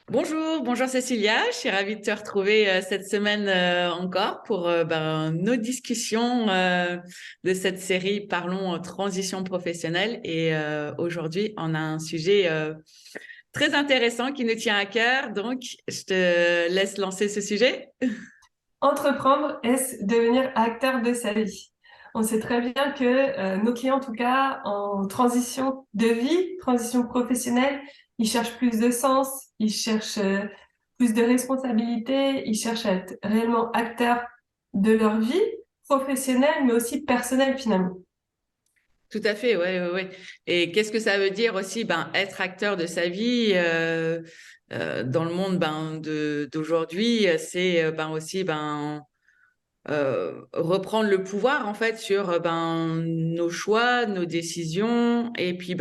Bonjour Cécilia, je suis ravie de te retrouver cette semaine encore pour nos discussions de cette série Parlons transition professionnelle. Et aujourd'hui, on a un sujet très intéressant qui nous tient à cœur. Donc, je te laisse lancer ce sujet. Entreprendre, est-ce devenir acteur de sa vie? On sait très bien que nos clients, en tout cas, en transition de vie, transition professionnelle, ils cherchent plus de sens, ils cherchent plus de responsabilité, ils cherchent à être réellement acteurs de leur vie professionnelle, mais aussi personnelle finalement. Tout à fait, ouais, ouais, ouais. Et qu'est-ce que ça veut dire aussi, être acteur de sa vie dans le monde d'aujourd'hui, c'est aussi reprendre le pouvoir en fait sur nos choix, nos décisions et puis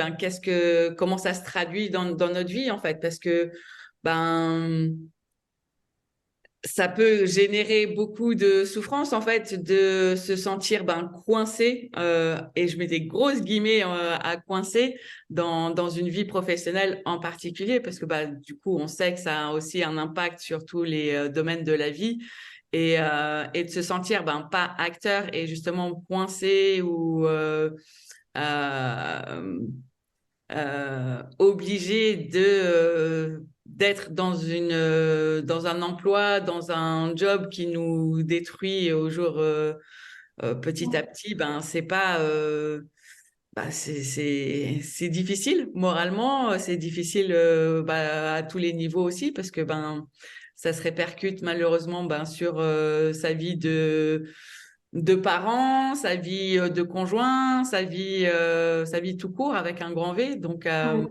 comment ça se traduit dans notre vie en fait parce que ben ça peut générer beaucoup de souffrance en fait de se sentir coincé et je mets des grosses guillemets à coincé dans une vie professionnelle en particulier parce que du coup on sait que ça a aussi un impact sur tous les domaines de la vie et de se sentir pas acteur et justement coincé ou euh, obligé d'être dans un emploi, dans un job qui nous détruit au jour petit à petit, c'est pas c'est difficile moralement, c'est difficile à tous les niveaux aussi parce que ça se répercute malheureusement sur sa vie de parents, sa vie de conjoint, sa vie tout court avec un grand V. Donc, Oui.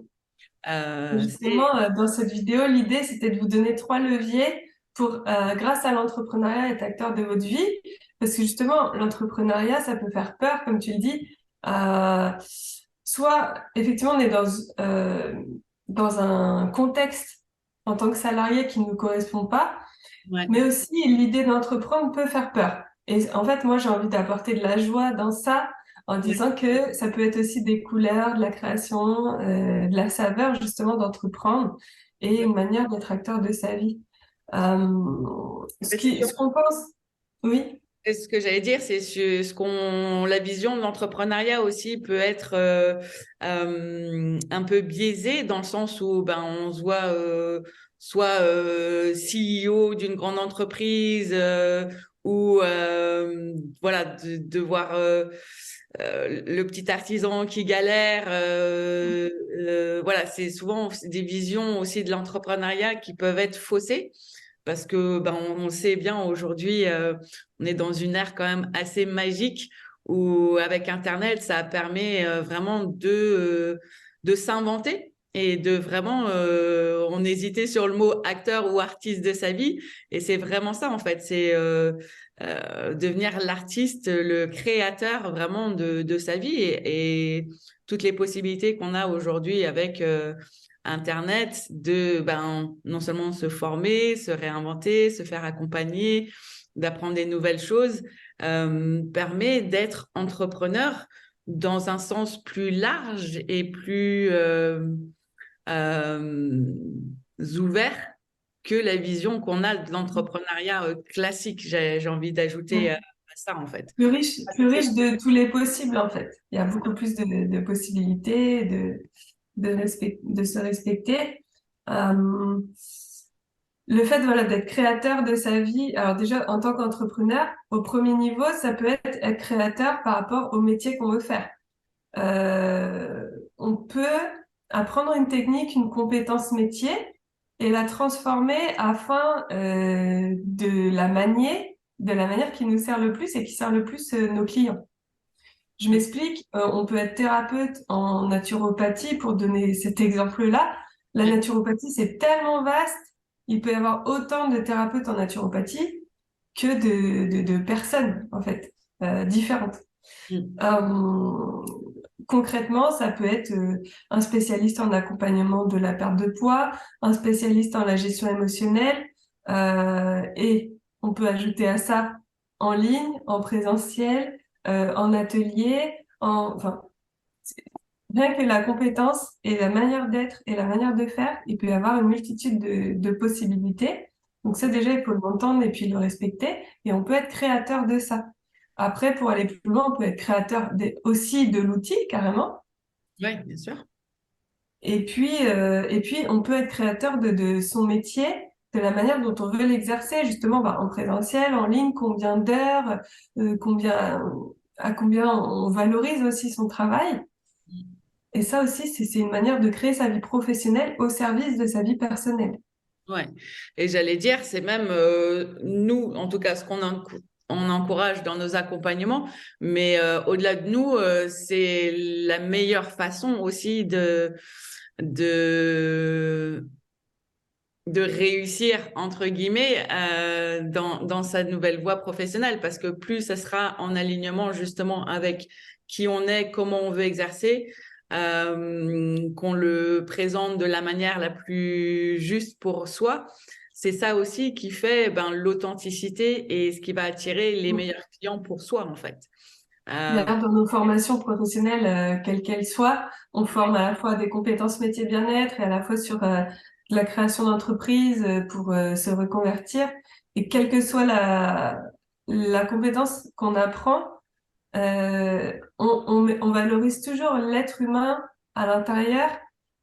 c'est Justement, dans cette vidéo, l'idée, c'était de vous donner trois leviers pour, grâce à l'entrepreneuriat, être acteur de votre vie. Parce que justement, l'entrepreneuriat, ça peut faire peur, comme tu le dis. Euh, Soit, effectivement, on est dans un contexte en tant que salarié qui ne nous correspond pas, ouais, mais aussi l'idée d'entreprendre peut faire peur. Et en fait, moi, j'ai envie d'apporter de la joie dans ça en ouais. disant que ça peut être aussi des couleurs, de la création, de la saveur, justement, d'entreprendre et une manière d'être acteur de sa vie. Mais c'est Ce qu'on pense, oui, Et ce que j'allais dire, c'est la vision de l'entrepreneuriat aussi peut être un peu biaisée dans le sens où on se voit soit CEO d'une grande entreprise ou voilà de voir le petit artisan qui galère. Voilà, c'est souvent des visions aussi de l'entrepreneuriat qui peuvent être faussées parce que on le sait bien aujourd'hui, on est dans une ère quand même assez magique où avec Internet, ça permet vraiment de s'inventer et de vraiment, on hésitait sur le mot acteur ou artiste de sa vie et c'est vraiment ça en fait, c'est devenir l'artiste, le créateur vraiment de sa vie et toutes les possibilités qu'on a aujourd'hui avec Internet de non seulement se former, se réinventer, se faire accompagner, d'apprendre des nouvelles choses, permet d'être entrepreneur dans un sens plus large et plus euh, ouvert que la vision qu'on a de l'entrepreneuriat classique. J'ai envie d'ajouter à ça en fait. plus riche de tous les possibles, en fait. Il y a beaucoup plus de possibilités, de se respecter. Euh, Le fait, voilà, d'être créateur de sa vie, alors déjà en tant qu'entrepreneur, au premier niveau, ça peut être créateur par rapport au métier qu'on veut faire. On peut apprendre une technique, une compétence métier et la transformer afin de la manier de la manière qui nous sert le plus et qui sert le plus nos clients. Je m'explique, on peut être thérapeute en naturopathie pour donner cet exemple-là. La naturopathie, c'est tellement vaste, il peut y avoir autant de thérapeutes en naturopathie que de personnes, en fait, différentes. Mm. Euh, Concrètement, ça peut être un spécialiste en accompagnement de la perte de poids, un spécialiste en la gestion émotionnelle, et on peut ajouter à ça en ligne, en présentiel, en atelier, enfin, rien que la compétence et la manière d'être et la manière de faire, il peut y avoir une multitude de possibilités. Donc ça, déjà, il faut l'entendre et puis le respecter. Et on peut être créateur de ça. Après, pour aller plus loin, on peut être créateur aussi de l'outil, carrément. Oui, bien sûr. Et puis, on peut être créateur de son métier, de la manière dont on veut l'exercer, justement, bah, en présentiel, en ligne, combien d'heures, à combien on valorise aussi son travail. Et ça aussi, c'est une manière de créer sa vie professionnelle au service de sa vie personnelle. Ouais. Et j'allais dire, c'est même nous, en tout cas, on encourage dans nos accompagnements, mais au-delà de nous, c'est la meilleure façon aussi de, de réussir, entre guillemets, dans sa nouvelle voie professionnelle, parce que plus ça sera en alignement justement avec qui on est, comment on veut exercer, qu'on le présente de la manière la plus juste pour soi. C'est ça aussi qui fait l'authenticité et ce qui va attirer les meilleurs clients pour soi, en fait. D'ailleurs, dans nos formations professionnelles, quelles qu'elles soient, on forme à la fois des compétences métier bien-être et à la fois sur la création d'entreprise pour se reconvertir. Et quelle que soit la compétence qu'on apprend, on valorise toujours l'être humain à l'intérieur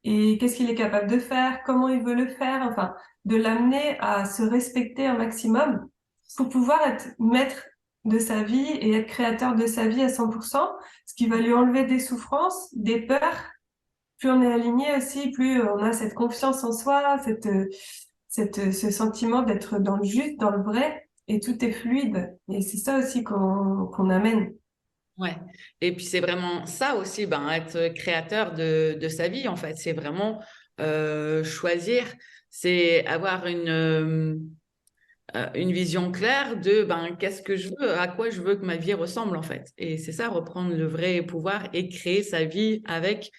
et qu'est-ce qu'il est capable de faire, comment il veut le faire, enfin, de l'amener à se respecter un maximum pour pouvoir être maître de sa vie et être créateur de sa vie à 100%, ce qui va lui enlever des souffrances, des peurs. Plus on est aligné aussi, plus on a cette confiance en soi, ce sentiment d'être dans le juste, dans le vrai, et tout est fluide. Et c'est ça aussi qu'on amène. Ouais. Et puis c'est vraiment ça aussi, être créateur de sa vie, en fait. C'est vraiment choisir, c'est avoir une vision claire de qu'est-ce que je veux, à quoi je veux que ma vie ressemble, en fait. Et c'est ça, reprendre le vrai pouvoir et créer sa vie avec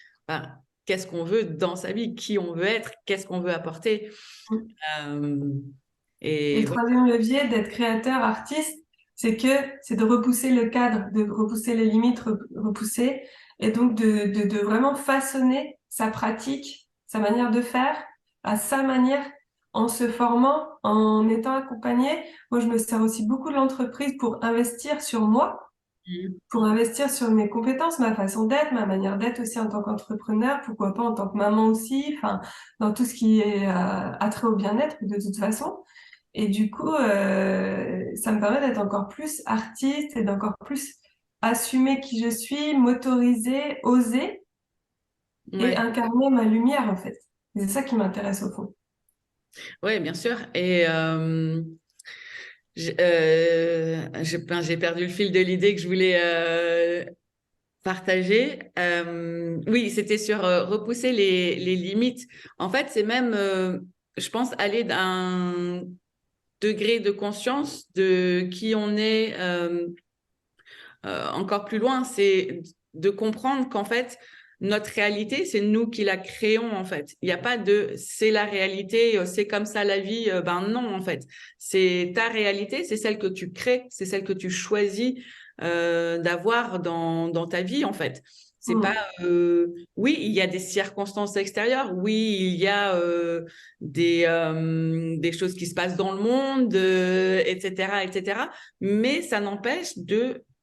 qu'est-ce qu'on veut dans sa vie, qui on veut être, qu'est-ce qu'on veut apporter. Euh, Et et le troisième levier d'être créateur, artiste, c'est de repousser le cadre, de repousser les limites, repousser, et donc de vraiment façonner sa pratique, sa manière de faire, à sa manière, en se formant, en étant accompagné. Moi, je me sers aussi beaucoup de l'entreprise pour investir sur moi, voilà. pour investir sur mes compétences, ma façon d'être, ma manière d'être aussi en tant qu'entrepreneur, pourquoi pas en tant que maman aussi, enfin, dans tout ce qui est attrait au bien-être de toute façon. Et du coup, ça me permet d'être encore plus artiste et d'encore plus assumer qui je suis, m'autoriser, oser et Ouais. incarner ma lumière, en fait. C'est ça qui m'intéresse au fond. Ouais, bien sûr. Et j'ai perdu le fil de l'idée que je voulais partager. Oui, c'était sur repousser les limites. En fait, c'est même, je pense, aller d'un degré de conscience de qui on est encore plus loin. C'est de comprendre qu'en fait, notre réalité, c'est nous qui la créons, en fait. Il n'y a pas de c'est la réalité, c'est comme ça la vie. Ben non, en fait. C'est ta réalité, c'est celle que tu crées, c'est celle que tu choisis d'avoir dans ta vie, en fait. C'est pas, Mm. oui, il y a des circonstances extérieures, oui, il y a des choses qui se passent dans le monde, etc., etc. Mais ça n'empêche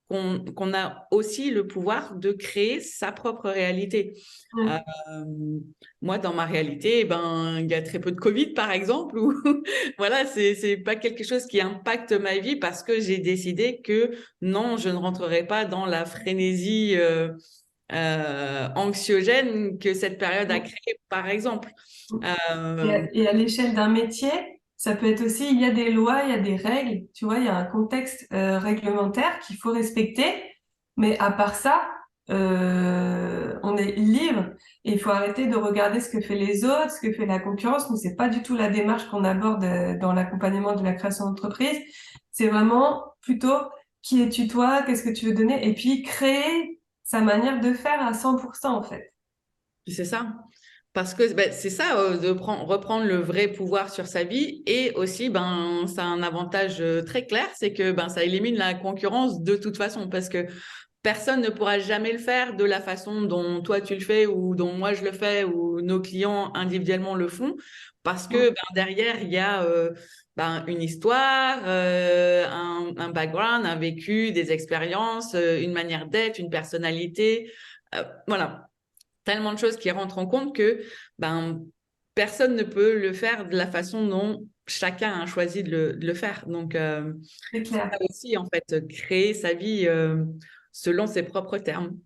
qu'on a aussi le pouvoir de créer sa propre réalité. Euh, Mm. Moi, dans ma réalité, il y a très peu de Covid, par exemple, ou voilà, c'est pas quelque chose qui impacte ma vie parce que j'ai décidé que non, je ne rentrerai pas dans la frénésie anxiogène que cette période a Mm. créée, par exemple. Et Euh, à l'échelle d'un métier, ça peut être aussi, il y a des lois, il y a des règles, tu vois, il y a un contexte réglementaire qu'il faut respecter, mais à part ça, on est libre et il faut arrêter de regarder ce que fait les autres, ce que fait la concurrence. Nous, c'est pas du tout la démarche qu'on aborde dans l'accompagnement de la création d'entreprise. C'est vraiment plutôt qui es-tu toi, qu'est-ce que tu veux donner, et puis créer sa manière de faire à 100% en fait. c'est ça. Parce que c'est ça, de reprendre le vrai pouvoir sur sa vie. Et aussi, ça a un avantage très clair, c'est que ça élimine la concurrence de toute façon. Parce que personne ne pourra jamais le faire de la façon dont toi tu le fais ou dont moi je le fais ou nos clients individuellement le font parce que derrière, il y a une histoire, un background, un vécu, des expériences, une manière d'être, une personnalité. Voilà, tellement de choses qui rentrent en compte que personne ne peut le faire de la façon dont chacun a choisi de le faire. Donc, C'est c'est clair. ça aussi, en fait, créer sa vie selon ses propres termes.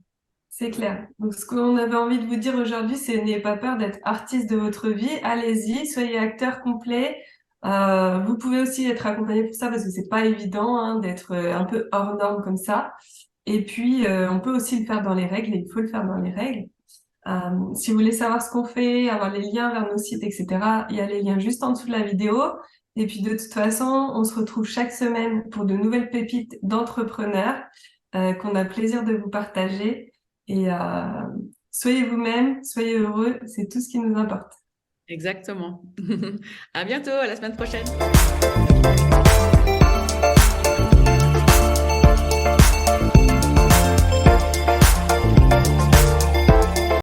C'est clair. Donc, ce qu'on avait envie de vous dire aujourd'hui, c'est n'ayez pas peur d'être artiste de votre vie. Allez-y, soyez acteur complet. Vous pouvez aussi être accompagné pour ça parce que c'est pas évident hein, d'être un peu hors norme comme ça. Et puis, on peut aussi le faire dans les règles et il faut le faire dans les règles. Si vous voulez savoir ce qu'on fait, avoir les liens vers nos sites, etc., il y a les liens juste en dessous de la vidéo. Et puis, de toute façon, on se retrouve chaque semaine pour de nouvelles pépites d'entrepreneurs qu'on a plaisir de vous partager. Et soyez vous-même, soyez heureux, c'est tout ce qui nous importe. Exactement. À bientôt, à la semaine prochaine.